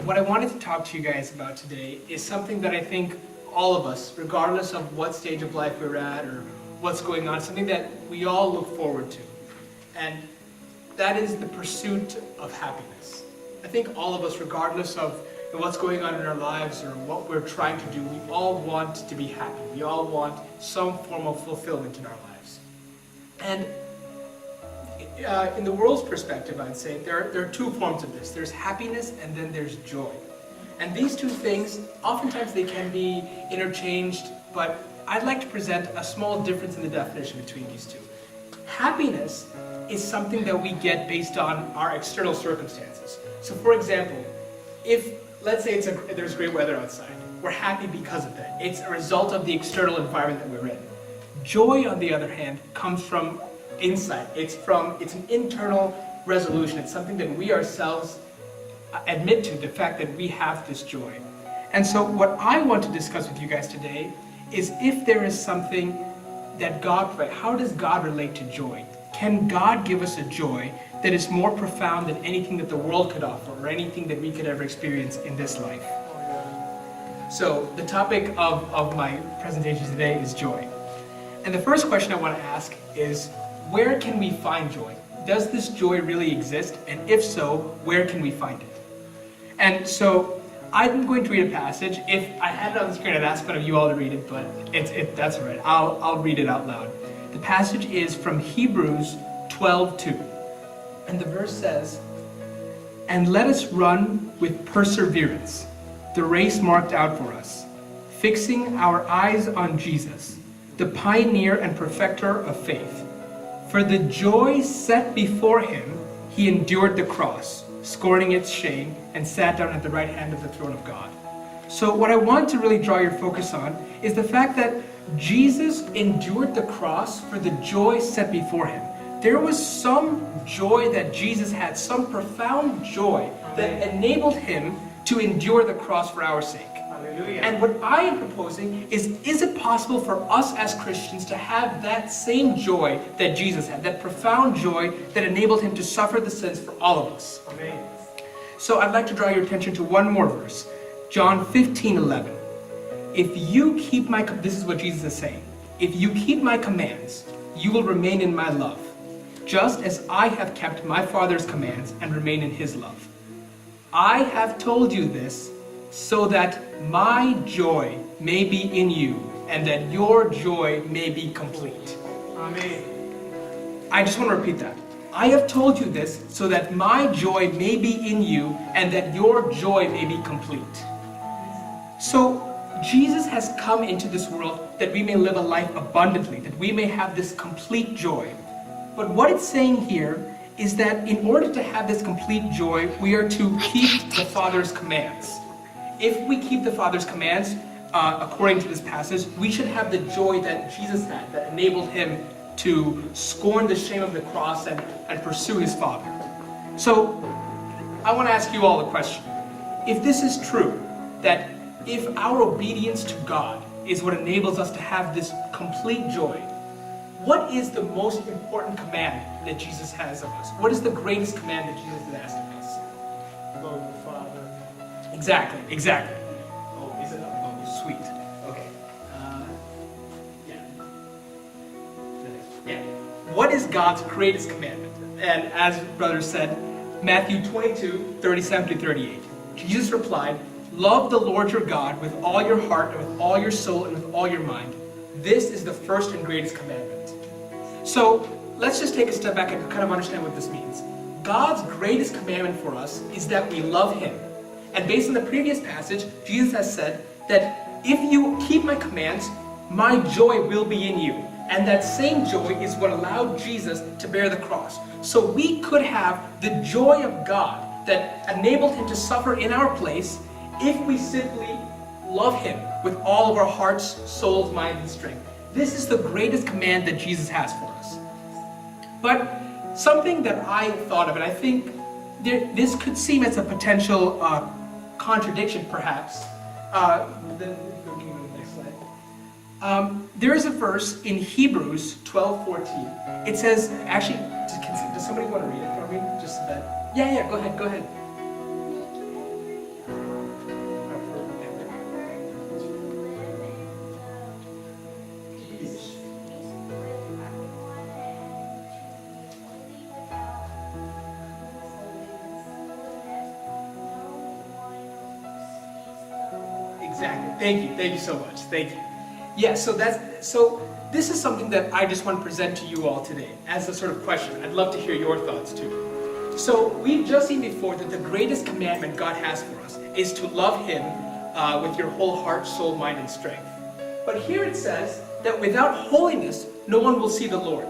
what I wanted to talk to you guys about today is something that I think all of us, regardless of what stage of life we're at or what's going on, something that we all look forward to. And that is the pursuit of happiness. I think all of us, regardless of what's going on in our lives or what we're trying to do, we all want to be happy. We all want some form of fulfillment in our lives. And in the world's perspective, I'd say there are two forms of this. There's happiness and then there's joy. And these two things, oftentimes they can be interchanged, but I'd like to present a small difference in the definition between these two. Happiness is something that we get based on our external circumstances. So for example, if, let's say there's great weather outside, we're happy because of that. It's a result of the external environment that we're in. Joy, on the other hand, comes from inside. It's an internal resolution. It's something that we ourselves admit to, the fact that we have this joy. And so what I want to discuss with you guys today is if there is something that God provides, how does God relate to joy? Can God give us a joy that is more profound than anything that the world could offer or anything that we could ever experience in this life? So the topic of my presentation today is joy. And the first question I want to ask is, where can we find joy? Does this joy really exist? And if so, where can we find it? And so I'm going to read a passage. If I had it on the screen, I'd ask one of you all to read it, but that's all right. I'll read it out loud. The passage is from Hebrews 12:2. And the verse says, "And let us run with perseverance the race marked out for us, fixing our eyes on Jesus, the pioneer and perfecter of faith. For the joy set before him, he endured the cross, scorning its shame, and sat down at the right hand of the throne of God." So what I want to really draw your focus on is the fact that Jesus endured the cross for the joy set before him. There was some joy that Jesus had, some profound joy that enabled him to endure the cross for our sake. Hallelujah. And what I am proposing is it possible for us as Christians to have that same joy that Jesus had, that profound joy that enabled him to suffer the sins for all of us? Amen. So I'd like to draw your attention to one more verse, John 15:11. If you keep my, this is what Jesus is saying, "If you keep my commands, you will remain in my love, just as I have kept my Father's commands and remain in his love. I have told you this so that my joy may be in you and that your joy may be complete." Amen. I just want to repeat that. I have told you this so that my joy may be in you and that your joy may be complete. So Jesus has come into this world that we may live a life abundantly, that we may have this complete joy. But what it's saying here is that in order to have this complete joy, we are to keep the Father's commands. If we keep the Father's commands, according to this passage, we should have the joy that Jesus had, that enabled him to scorn the shame of the cross and pursue his Father. So I want to ask you all a question. If this is true, that if our obedience to God is what enables us to have this complete joy, what is the most important command that Jesus has of us? What is the greatest command that Jesus has asked of us? Love the Father. Exactly. Oh, is it? Oh, sweet. Okay. Yeah. What is God's greatest commandment? And as brother said, Mathew 22:37-38. Jesus replied, "Love the Lord your God with all your heart and with all your soul and with all your mind. This is the first and greatest commandment." So let's just take a step back and kind of understand what this means. God's greatest commandment for us is that we love him. And based on the previous passage, Jesus has said that if you keep my commands, my joy will be in you. And that same joy is what allowed Jesus to bear the cross. So we could have the joy of God that enabled him to suffer in our place if we simply love him with all of our hearts, souls, mind, and strength. This is the greatest command that Jesus has for us. But something that I thought of, and I think this could seem as a potential contradiction perhaps. There is a verse in Hebrews 12:14. It says, actually, does somebody want to read it for me? Just that. Yeah, go ahead. Exactly. Thank you so much. Thank you. Yeah, so this is something that I just want to present to you all today as a sort of question. I'd love to hear your thoughts too. So we've just seen before that the greatest commandment God has for us is to love Him with your whole heart, soul, mind, and strength. But here it says that without holiness, no one will see the Lord.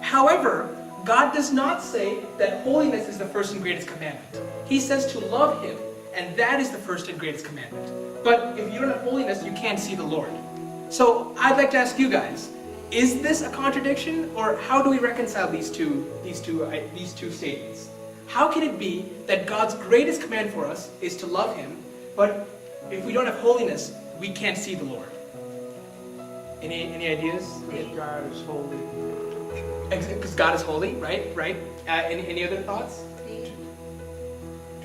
However, God does not say that holiness is the first and greatest commandment. He says to love Him, and that is the first and greatest commandment. But if you don't have holiness, you can't see the Lord. So I'd like to ask you guys, is this a contradiction, or how do we reconcile these two statements? How can it be that God's greatest command for us is to love Him, but if we don't have holiness, we can't see the Lord? Any ideas? Because God is holy. Because God is holy, right? Right. Any other thoughts?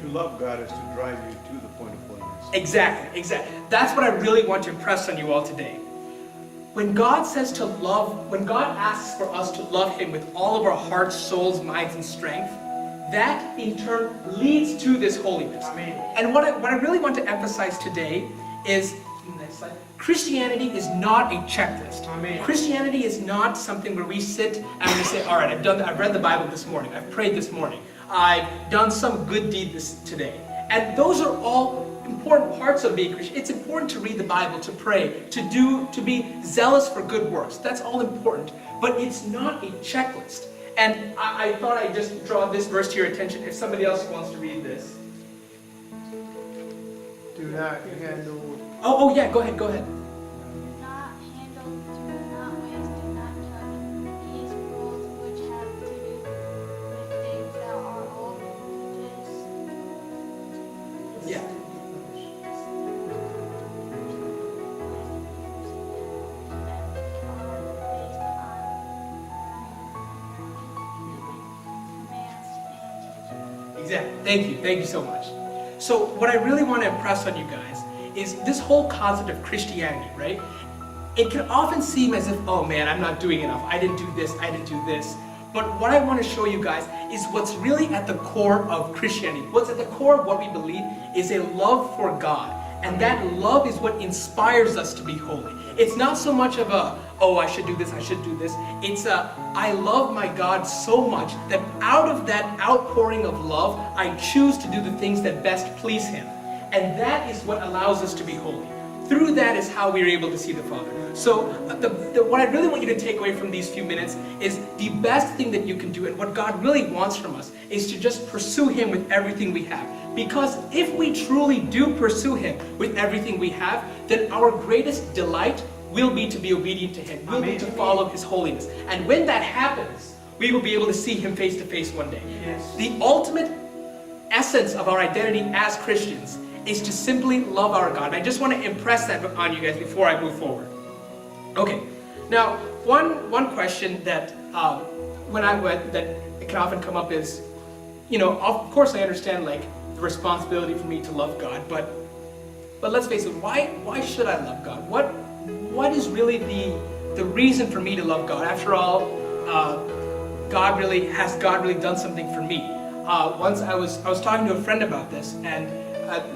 To love God is to drive you to the point of holiness. Exactly. That's what I really want to impress on you all today. When God says to love, when God asks for us to love Him with all of our hearts, souls, minds, and strength, that in turn leads to this holiness. Amen. And what I really want to emphasize today is, next slide, Christianity is not a checklist. Amen. Christianity is not something where we sit and we say, all right, I've read the Bible this morning, I've prayed this morning, I've done some good deed today. And those are all important parts of being Christian. It's important to read the Bible, to pray, to be zealous for good works. That's all important. But it's not a checklist. And I thought I'd just draw this verse to your attention if somebody else wants to read this. Do not handle. Oh yeah, go ahead. Do not handle, do not waste, do not touch these rules which have to do with things that are old, Yeah. Exactly. Thank you so much. So what I really want to impress on you guys is this whole concept of Christianity, right? It can often seem as if, oh man, I'm not doing enough. I didn't do this, I didn't do this. But what I want to show you guys is what's really at the core of Christianity. What's at the core of what we believe is a love for God. And that love is what inspires us to be holy. It's not so much of a, oh, I should do this, I should do this. It's a, I love my God so much that out of that outpouring of love, I choose to do the things that best please Him. And that is what allows us to be holy. Through that is how we're able to see the Father. So what I really want you to take away from these few minutes is the best thing that you can do, and what God really wants from us is to just pursue Him with everything we have. Because if we truly do pursue Him with everything we have, then our greatest delight will be to be obedient to Him, will be to follow His holiness. And when that happens, we will be able to see Him face to face one day. Yes. The ultimate essence of our identity as Christians is to simply love our God. And I just want to impress that on you guys before I move forward. Okay, now one question that that can often come up is, of course I understand like the responsibility for me to love God, but let's face it, why should I love God? What is really the reason for me to love God? After all, God really done something for me? Once I was talking to a friend about this, and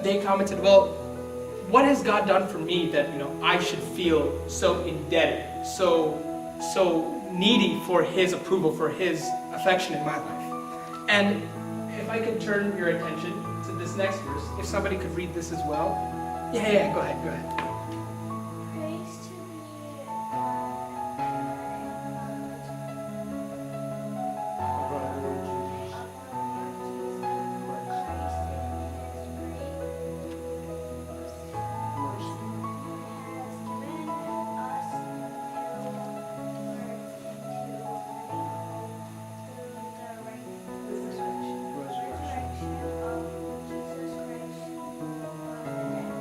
they commented, well, what has God done for me that I should feel so indebted, so needy for His approval, for His affection in my life? And if I could turn your attention to this next verse, if somebody could read this as well. Yeah, go ahead. praise to be Of our Lord Jesus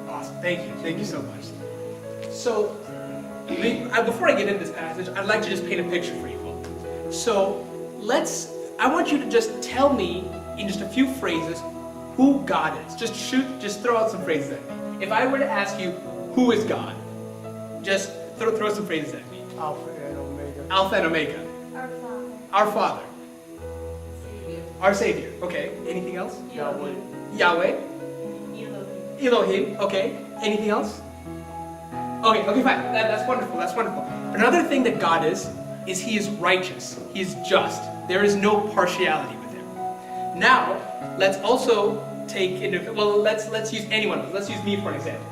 Awesome. Thank you so much. So, before I get into this passage, I'd like to just paint a picture for you all. So, I want you to just tell me in just a few phrases who God is. Just throw out some phrases at me. If I were to ask you, who is God? Just throw some phrases at me. Alpha and Omega. Alpha and Omega. our Father, Our Father. Savior, Our Savior. Okay. Anything else? Yahweh. Yahweh. Elohim, Elohim. Okay. Anything else? Okay, fine. That's wonderful. That's wonderful. Another thing that God is He is righteous. He is just. There is no partiality with Him. Now, let's also take into, well, let's use anyone. Let's use me for an example.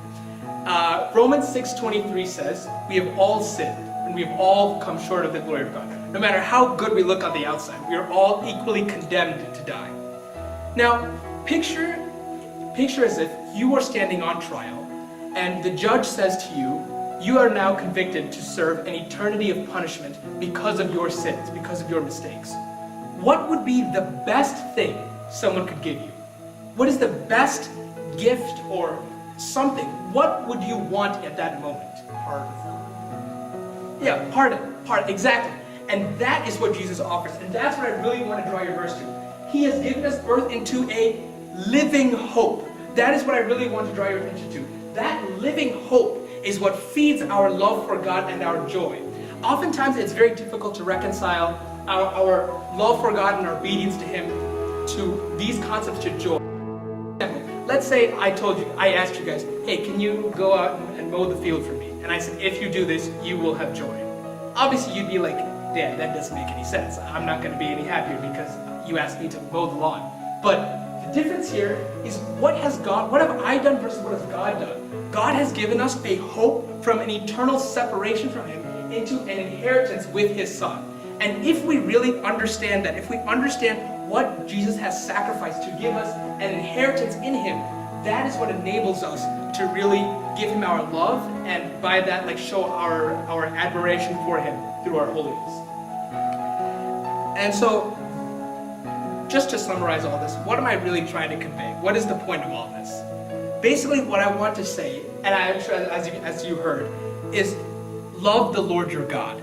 Romans 6:23 says, we have all sinned and we have all come short of the glory of God. No matter how good we look on the outside, we are all equally condemned to die. Now, picture as if you are standing on trial and the judge says to you, you are now convicted to serve an eternity of punishment because of your sins, because of your mistakes. What would be the best thing someone could give you? What is the best gift or something? What would you want at that moment? Pardon. Yeah, pardon, exactly. And that is what Jesus offers. And that's what I really want to draw your verse to. He has given us birth into a living hope. That is what I really want to draw your attention to. That living hope is what feeds our love for God and our joy. Oftentimes it's very difficult to reconcile our love for God and our obedience to Him to these concepts to joy. Let's say I asked you guys, hey, can you go out and mow the field for me? And I said, if you do this, you will have joy. Obviously you'd be like, Dan, that doesn't make any sense. I'm not going to be any happier because you asked me to mow the lawn. But the difference here is what have I done versus what has God done? God has given us a hope from an eternal separation from Him into an inheritance with His Son. And if we really understand that, if we understand what Jesus has sacrificed to give us an inheritance in Him, that is what enables us to really give Him our love and by that show our admiration for Him through our holiness. And so, just to summarize all this, what am I really trying to convey? What is the point of all this? Basically what I want to say, and I'm sure as you heard, is love the Lord your God.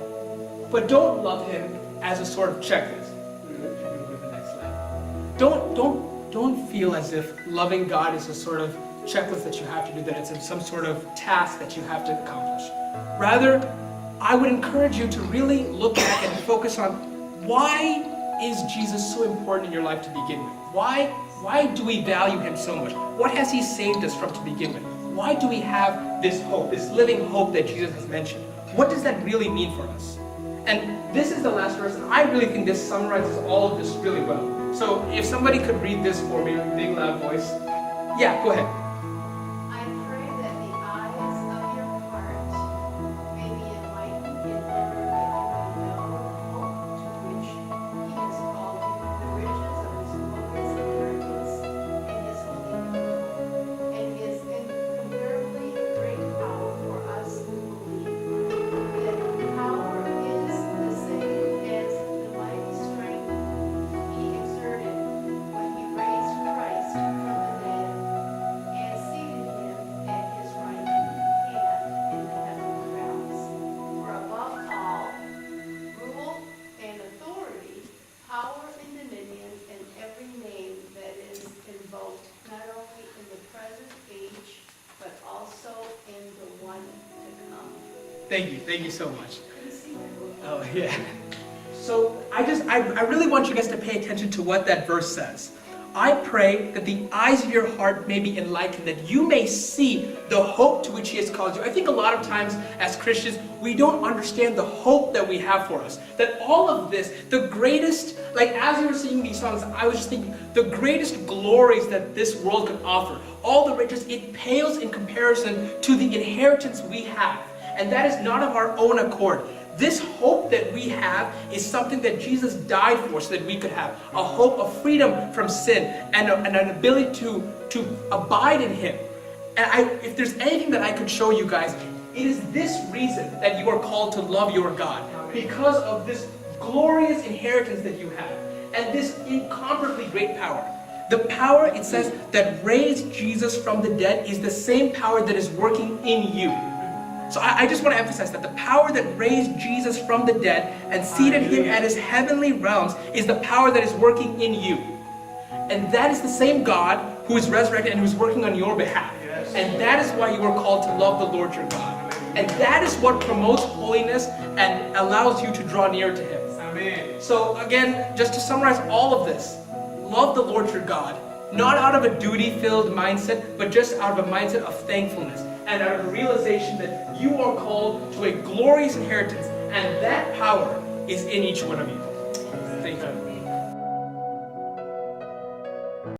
But don't love Him as a sort of checklist. The next slide. Don't feel as if loving God is a sort of checklist that you have to do, that it's some sort of task that you have to accomplish. Rather, I would encourage you to really look back and focus on why is Jesus so important in your life to begin with? Why do we value Him so much? What has He saved us from to begin with? Why do we have this hope, this living hope that Jesus has mentioned? What does that really mean for us? And this is the last verse, and I really think this summarizes all of this really well. So if somebody could read this for me in a big loud voice. Yeah, go ahead. I pray that the eyes of your heart may be enlightened in order that you may know the hope to which He has called you, the riches of His glorious inheritance in His holy people, and His incomparably great power for us who believe. That power is the same as the mighty strength He exerted when He raised Christ from the dead and seated Him at His right hand in the heavenly realms. For above all, rule and authority, power and dominion, and every name that is invoked, not only in the present age, but also in the one to come. Thank you so much. Can you see that? Oh, yeah. So I really want you guys to pay attention to what that verse says. I pray that the eyes of your heart may be enlightened, that you may see the hope to which He has called you. I think a lot of times as Christians, we don't understand the hope that we have for us. That all of this, the greatest, as you were singing these songs, I was just thinking, the greatest glories that this world could offer, all the riches, it pales in comparison to the inheritance we have. And that is not of our own accord. This hope that we have is something that Jesus died for so that we could have. A hope of freedom from sin and an ability to abide in Him. And if there's anything that I could show you guys, it is this reason that you are called to love your God. Because of this glorious inheritance that you have. And this incomparably great power. The power, it says, that raised Jesus from the dead is the same power that is working in you. So I just want to emphasize that the power that raised Jesus from the dead and seated Him at His heavenly realms is the power that is working in you. And that is the same God who is resurrected and who is working on your behalf. And that is why you are called to love the Lord your God. And that is what promotes holiness and allows you to draw near to Him. Amen. So again, just to summarize all of this, love the Lord your God, not out of a duty-filled mindset, but just out of a mindset of thankfulness. and out of the realization that you are called to a glorious inheritance, and that power is in each one of you. Thank you.